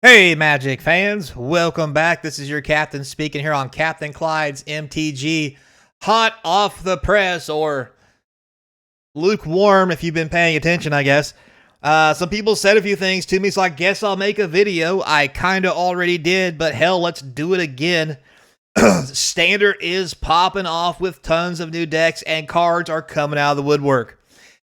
Hey, Magic fans, welcome back. This is your captain speaking here on Capnclydes MTG. Hot off the press, or lukewarm if you've been paying attention, I guess. Some people said a few things to me, so I guess I'll make a video. I kind of already did, but hell, let's do it again. Standard is popping off with tons of new decks, and cards are coming out of the woodwork.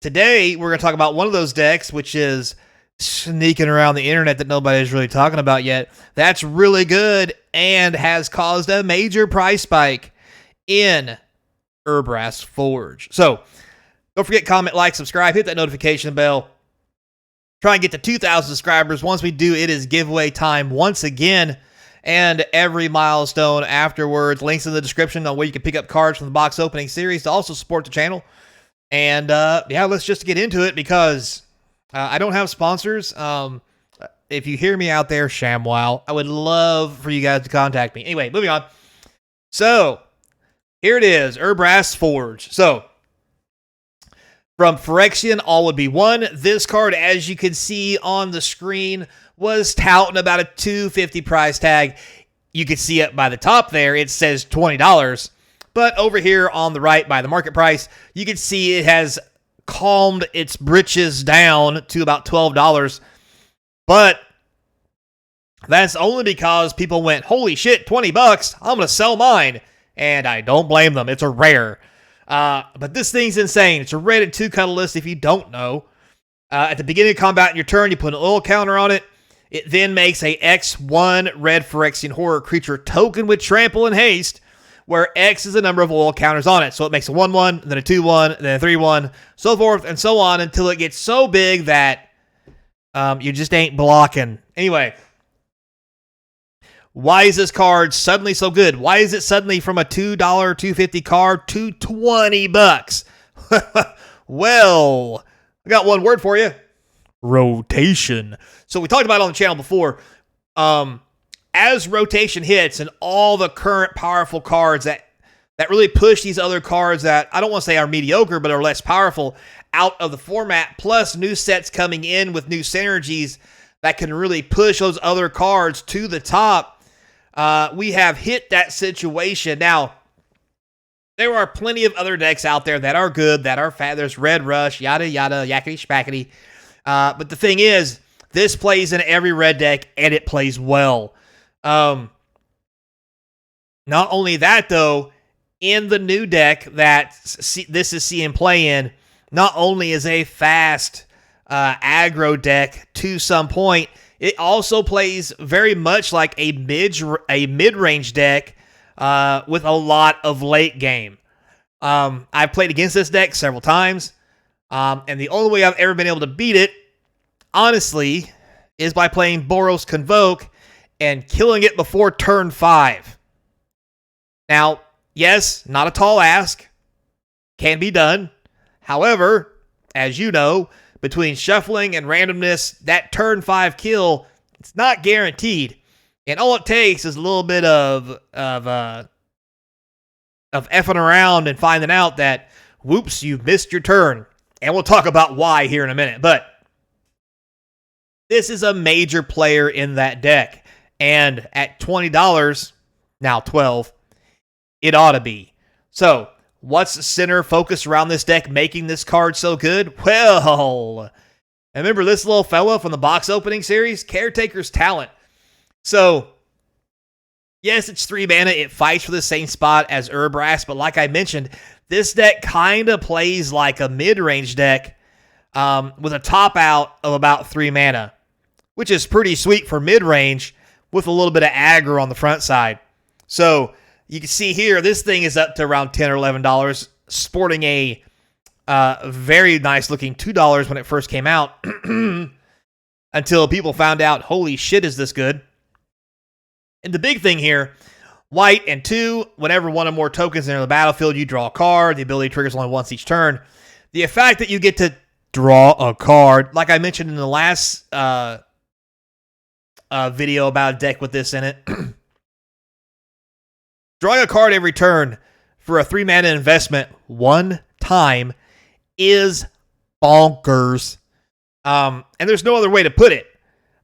Today, we're going to talk about one of those decks, which is sneaking around the internet that nobody's really talking about yet. That's really good and has caused a major price spike in Urbrass Forge. So, don't forget, comment, like, subscribe, hit that notification bell. Try and get to 2,000 subscribers. Once we do, it is giveaway time once again. And every milestone afterwards. Links in the description on where you can pick up cards from the box opening series to also support the channel. And yeah, let's just get into it because I don't have sponsors. If you hear me out there, ShamWow, I would love for you guys to contact me. Anyway, moving on. So, here it is, Urbrass Forge. So, from Phyrexian, all would be one. This card, as you can see on the screen, was touting about a $250 price tag. You can see it by the top there. It says $20. But over here on the right by the market price, you can see it has calmed its britches down to about $12. But that's only because people went, holy shit, $20, I'm going to sell mine. And I don't blame them. It's a rare. But this thing's insane. It's a red and 2 colorless if you don't know. At the beginning of combat in your turn, you put an oil counter on it. It then makes a X1 red Phyrexian horror creature token with trample and haste, where X is the number of oil counters on it. So it makes a 1-1, then a 2-1, then a 3-1, so forth and so on until it gets so big that you just ain't blocking. Anyway, why is this card suddenly so good? Why is it suddenly from a $2, $2.50 card to $20? Well, I got one word for you. Rotation. So we talked about it on the channel before. As rotation hits and all the current powerful cards that really push these other cards that I don't want to say are mediocre, but are less powerful out of the format, plus new sets coming in with new synergies that can really push those other cards to the top, we have hit that situation. Now, there are plenty of other decks out there that are good, that are fat. There's Red Rush, yada, yada, yakety spackety. But the thing is, this plays in every red deck, and it plays well. Not only that, though, in the new deck that this is seeing play in, not only is a fast aggro deck to some point, it also plays very much like a mid-range deck with a lot of late game. I've played against this deck several times, and the only way I've ever been able to beat it, honestly, is by playing Boros Convoke and killing it before turn 5. Now, yes, not a tall ask. Can be done. However, as you know, between shuffling and randomness, that turn 5 kill, it's not guaranteed. And all it takes is a little bit of effing around and finding out that, whoops, you've missed your turn. And we'll talk about why here in a minute. But this is a major player in that deck. And at $20, now $12, it ought to be. So, what's the center focus around this deck making this card so good? Well, remember this little fella from the box opening series? Caretaker's Talent. So, yes, it's 3 mana. It fights for the same spot as Urbrass, but like I mentioned, this deck kind of plays like a mid-range deck with a top out of about 3 mana, which is pretty sweet for mid-range with a little bit of aggro on the front side. So, you can see here, this thing is up to around $10 or $11, sporting a very nice-looking $2 when it first came out, until people found out, holy shit, is this good? And the big thing here, white and 2, whenever one or more tokens enter the battlefield, you draw a card. The ability triggers only once each turn. The fact that you get to draw a card, like I mentioned in the last video about a deck with this in it, drawing a card every turn for a 3 mana investment one time is bonkers. And there's no other way to put it.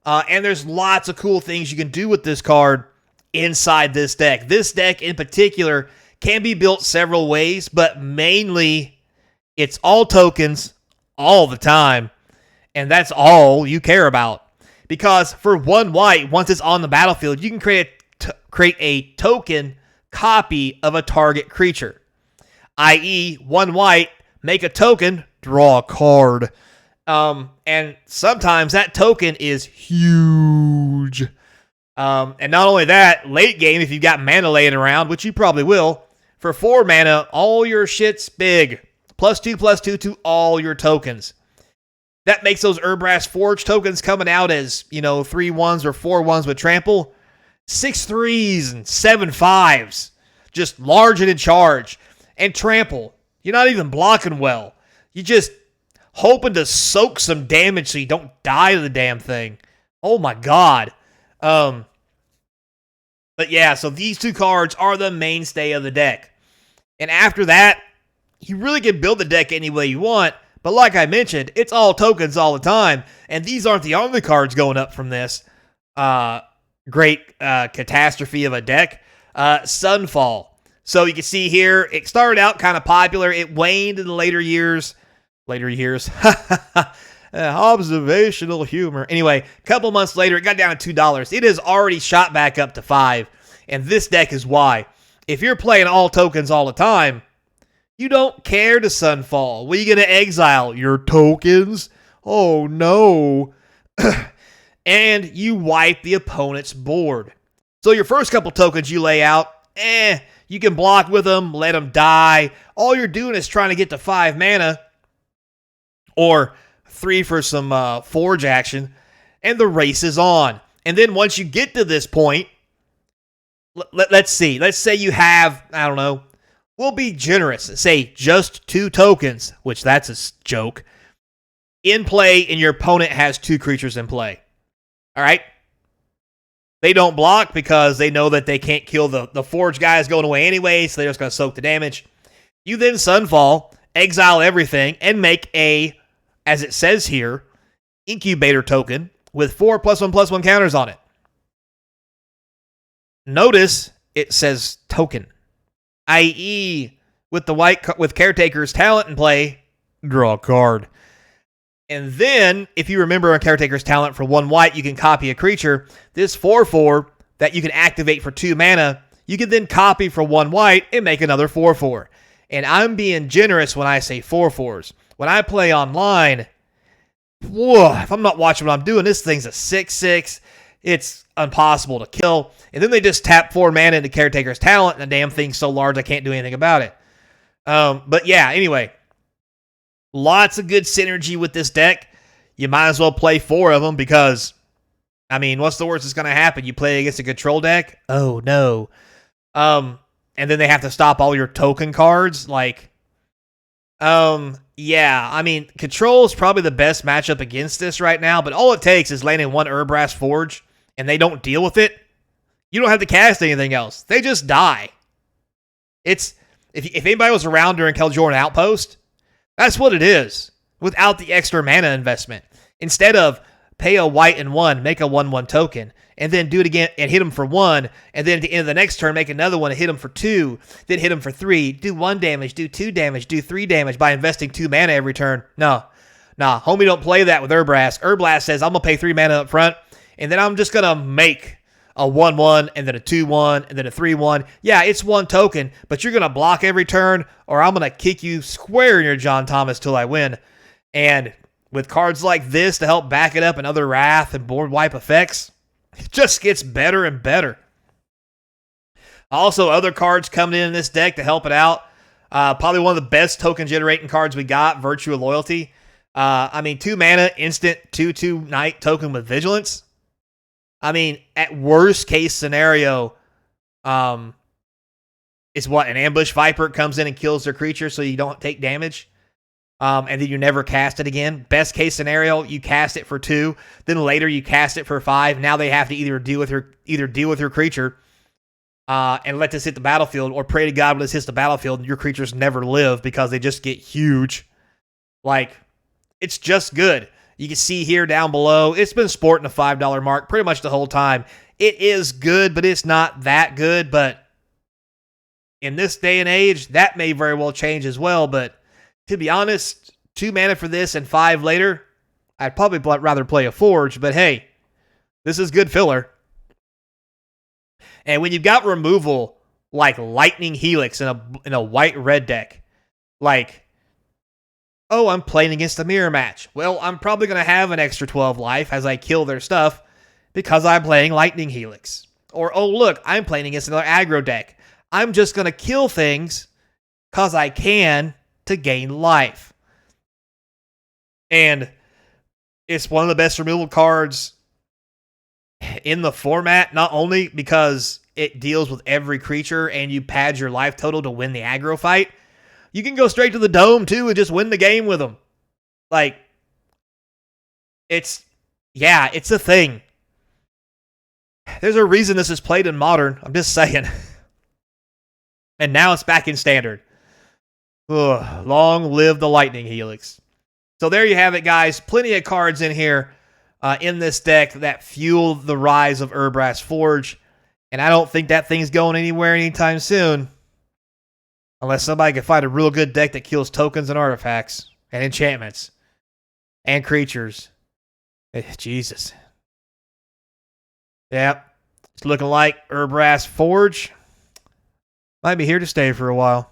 And there's lots of cool things you can do with this card inside this deck. This deck in particular can be built several ways, but mainly it's all tokens all the time. And that's all you care about. Because for 1 white, once it's on the battlefield, you can create a token copy of a target creature. I.e., 1 white, make a token, draw a card. And sometimes that token is huge. And not only that, late game, if you've got mana laying around, which you probably will, for 4 mana, all your shit's big. +2/+2 to all your tokens. That makes those Urbrass Forge tokens coming out as, 3 1s or 4 1s with trample. 6 3s and 7 5s. Just large and in charge. And trample. You're not even blocking well. You're just hoping to soak some damage so you don't die to the damn thing. Oh my god. But yeah, so these 2 cards are the mainstay of the deck. And after that, you really can build the deck any way you want. But like I mentioned, it's all tokens all the time. And these aren't the only cards going up from this great catastrophe of a deck. Sunfall. So you can see here, it started out kind of popular. It waned in the later years. Observational humor. Anyway, a couple months later, it got down to $2. It has already shot back up to $5. And this deck is why. If you're playing all tokens all the time, you don't care to Sunfall. What are you going to exile? Your tokens? Oh, no. And you wipe the opponent's board. So your first couple tokens you lay out, you can block with them, let them die. All you're doing is trying to get to 5 mana or 3 for some forge action, and the race is on. And then once you get to this point, let's see. Let's say you have, I don't know, we'll be generous. Say just 2 tokens, which that's a joke, in play, and your opponent has 2 creatures in play. All right? They don't block because they know that they can't kill the forge guys going away anyway, so they're just going to soak the damage. You then Sunfall, exile everything, and make a, as it says here, incubator token with 4 +1/+1 counters on it. Notice it says token. I.e., with the white with Caretaker's talent in play, draw a card. And then, if you remember on Caretaker's talent for 1 white, you can copy a creature. This 4/4 that you can activate for 2 mana, you can then copy for 1 white and make another 4/4. And I'm being generous when I say 4/4s. When I play online, whoa, if I'm not watching what I'm doing, this thing's a 6/6. It's impossible to kill. And then they just tap 4 mana into Caretaker's talent, and the damn thing's so large I can't do anything about it. But yeah, anyway. Lots of good synergy with this deck. You might as well play 4 of them because, I mean, what's the worst that's going to happen? You play against a control deck? Oh, no. And then they have to stop all your token cards? Yeah, I mean, control is probably the best matchup against this right now, but all it takes is landing 1 Urbrass Forge, and they don't deal with it. You don't have to cast anything else. They just die. It's, if anybody was around during Kel'Jorn Outpost, that's what it is, without the extra mana investment. Instead of pay a white and 1, make a 1/1 token, and then do it again and hit him for 1, and then at the end of the next turn, make another one and hit him for 2, then hit him for 3, do 1 damage, do 2 damage, do 3 damage by investing 2 mana every turn. No. Nah, homie don't play that with Urbrass. Urbrass says, I'm going to pay 3 mana up front, and then I'm just going to make a 1/1, and then a 2/1, and then a 3/1. Yeah, it's 1 token, but you're going to block every turn, or I'm going to kick you square in your John Thomas till I win. And with cards like this to help back it up and other Wrath and board wipe effects, it just gets better and better. Also, other cards coming in this deck to help it out. Probably one of the best token generating cards we got, Virtue of Loyalty. 2 mana, instant 2/2 Knight token with Vigilance. I mean, at worst case scenario, it's what? An Ambush Viper comes in and kills their creature so you don't take damage. And then you never cast it again. Best case scenario, you cast it for 2. Then later you cast it for 5. Now they have to either deal with your creature and let this hit the battlefield, or pray to God when this hits the battlefield and your creatures never live because they just get huge. It's just good. You can see here down below, it's been sporting the $5 mark pretty much the whole time. It is good, but it's not that good. But in this day and age, that may very well change as well. But to be honest, 2 mana for this and 5 later, I'd probably rather play a Forge. But hey, this is good filler. And when you've got removal like Lightning Helix in a white-red deck, like, oh, I'm playing against a mirror match. Well, I'm probably going to have an extra 12 life as I kill their stuff because I'm playing Lightning Helix. Or, oh, look, I'm playing against another aggro deck. I'm just going to kill things because I can to gain life. And it's one of the best removal cards in the format, not only because it deals with every creature and you pad your life total to win the aggro fight. You can go straight to the dome, too, and just win the game with them. Like, it's a thing. There's a reason this is played in Modern. I'm just saying. And now it's back in Standard. Ugh, long live the Lightning Helix. So there you have it, guys. Plenty of cards in here in this deck that fuel the rise of Urbrass Forge. And I don't think that thing's going anywhere anytime soon. Unless somebody can find a real good deck that kills tokens and artifacts and enchantments and creatures. Jesus. Yep. It's looking like Urbrass Forge might be here to stay for a while.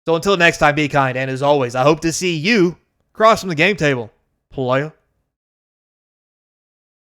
So until next time, be kind. And as always, I hope to see you crossing the game table, playa.